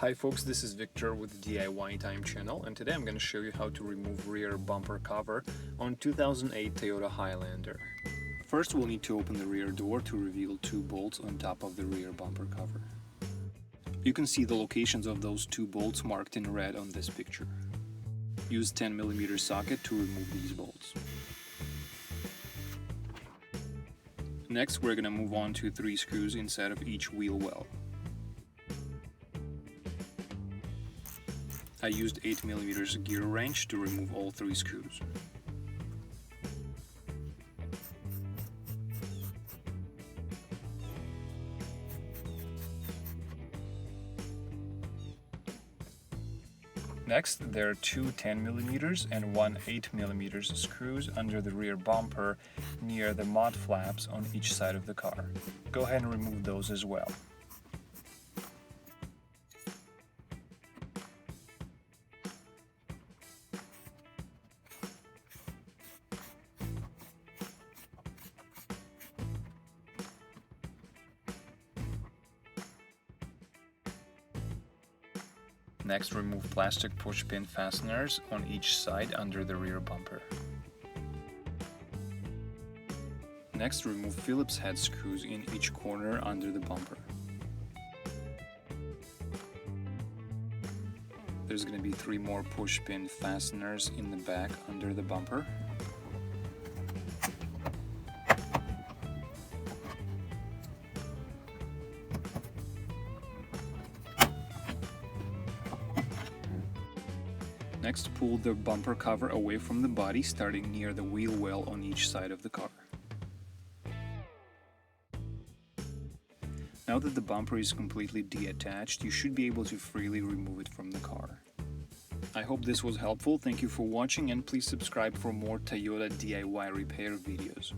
Hi folks, this is Victor with the DIY Time channel, and today I'm going to show you how to remove rear bumper cover on 2008 Toyota Highlander. First we'll need to open the rear door to reveal two bolts on top of the rear bumper cover. You can see the locations of those two bolts marked in red on this picture. Use 10mm socket to remove these bolts. Next we're going to move on to 3 screws inside of each wheel well. I used 8mm gear wrench to remove all 3 screws. Next, there are two 10mm and one 8mm screws under the rear bumper near the mud flaps on each side of the car. Go ahead and remove those as well. Next, remove plastic push-pin fasteners on each side under the rear bumper. Next, remove Phillips head screws in each corner under the bumper. There's going to be 3 more push-pin fasteners in the back under the bumper. Next, pull the bumper cover away from the body, starting near the wheel well on each side of the car. Now that the bumper is completely detached, you should be able to freely remove it from the car. I hope this was helpful. Thank you for watching, and please subscribe for more Toyota DIY repair videos.